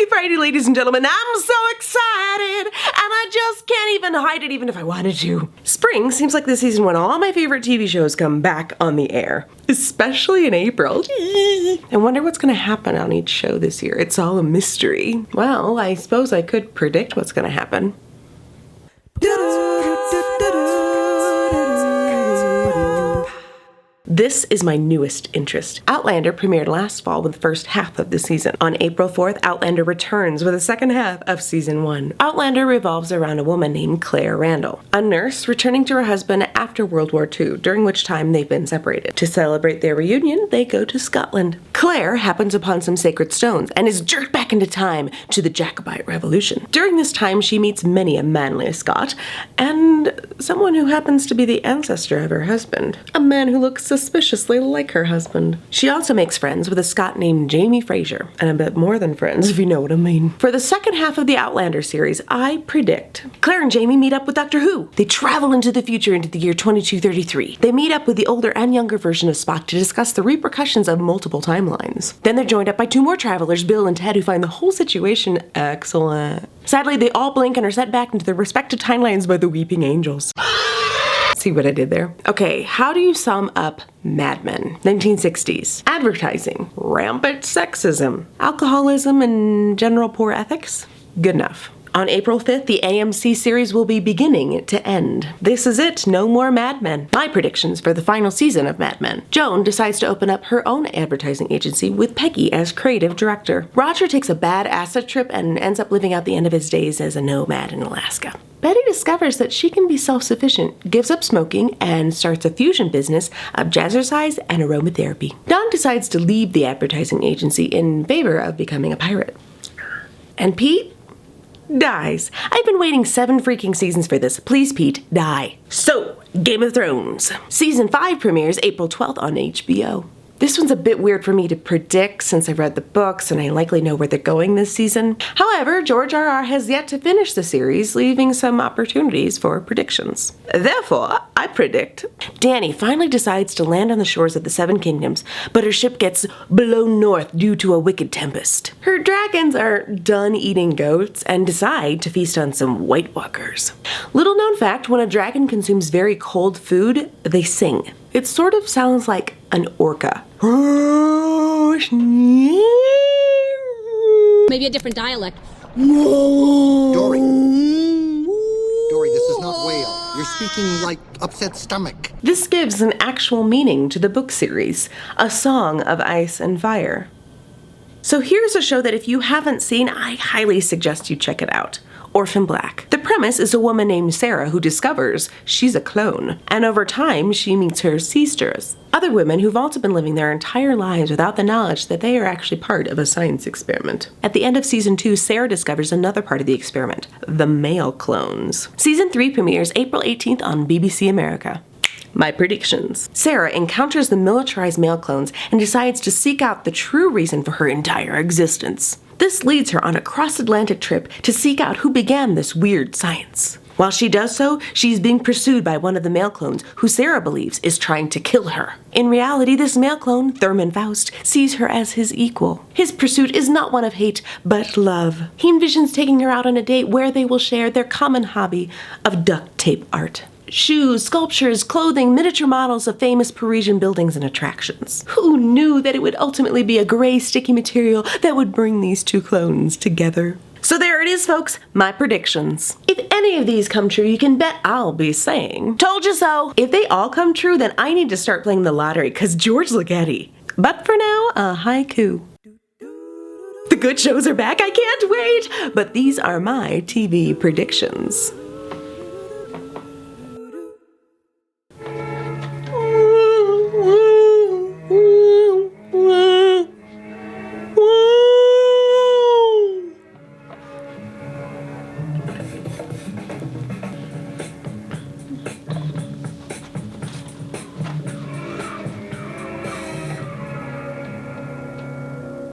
Happy Friday, ladies and gentlemen. I'm so excited, and I just can't even hide it even if I wanted to. Spring seems like the season when all my favorite TV shows come back on the air, especially in April. I wonder what's going to happen on each show this year. It's all a mystery. Well, I suppose I could predict what's going to happen. This is my newest interest. Outlander premiered last fall with the first half of the season. On April 4th, Outlander returns with the second half of season 1. Outlander revolves around a woman named Claire Randall, a nurse returning to her husband after World War II, during which time they've been separated. To celebrate their reunion, they go to Scotland. Claire happens upon some sacred stones and is jerked back into time to the Jacobite Revolution. During this time, she meets many a manly Scot and someone who happens to be the ancestor of her husband, a man who looks suspiciously like her husband. She also makes friends with a Scot named Jamie Fraser, and a bit more than friends, if you know what I mean. For the second half of the Outlander series, I predict Claire and Jamie meet up with Doctor Who. They travel into the future into the year 2233. They meet up with the older and younger version of Spock to discuss the repercussions of multiple timelines. Then they're joined up by two more travelers, Bill and Ted, who find the whole situation excellent. Sadly, they all blink and are sent back into their respective timelines by the Weeping Angels. See what I did there? Okay, how do you sum up Mad Men? 1960s. Advertising. Rampant sexism. Alcoholism and general poor ethics? Good enough. On April 5th, the AMC series will be beginning to end. This is it, no more Mad Men. My predictions for the final season of Mad Men. Joan decides to open up her own advertising agency with Peggy as creative director. Roger takes a bad acid trip and ends up living out the end of his days as a nomad in Alaska. Betty discovers that she can be self-sufficient, gives up smoking, and starts a fusion business of jazzercise and aromatherapy. Don decides to leave the advertising agency in favor of becoming a pirate. And Pete dies. I've been waiting 7 freaking seasons for this. Please, Pete, die. So, Game of Thrones. Season 5 premieres April 12th on HBO. This one's a bit weird for me to predict since I've read the books and I likely know where they're going this season. However, George R.R. has yet to finish the series, leaving some opportunities for predictions. Therefore, I predict Dany finally decides to land on the shores of the Seven Kingdoms, but her ship gets blown north due to a wicked tempest. Her dragons are done eating goats and decide to feast on some White Walkers. Little known fact, when a dragon consumes very cold food, they sing. It sort of sounds like an orca. Maybe a different dialect. Dory, this is not whale. You're speaking like upset stomach. This gives an actual meaning to the book series, A Song of Ice and Fire. So here's a show that if you haven't seen, I highly suggest you check it out. Orphan Black. The premise is a woman named Sarah who discovers she's a clone, and over time she meets her sisters, other women who've also been living their entire lives without the knowledge that they are actually part of a science experiment. At the end of season 2, Sarah discovers another part of the experiment, the male clones. Season 3 premieres April 18th on BBC America. My predictions. Sarah encounters the militarized male clones and decides to seek out the true reason for her entire existence. This leads her on a cross-Atlantic trip to seek out who began this weird science. While she does so, she's being pursued by one of the male clones who Sarah believes is trying to kill her. In reality, this male clone, Thurman Faust, sees her as his equal. His pursuit is not one of hate, but love. He envisions taking her out on a date where they will share their common hobby of duct tape art. Shoes, sculptures, clothing, miniature models of famous Parisian buildings and attractions. Who knew that it would ultimately be a gray, sticky material that would bring these two clones together? So there it is, folks, my predictions. If any of these come true, you can bet I'll be saying, "Told you so." If they all come true, then I need to start playing the lottery, because George Ligeti. But for now, a haiku. The good shows are back, I can't wait! But these are my TV predictions.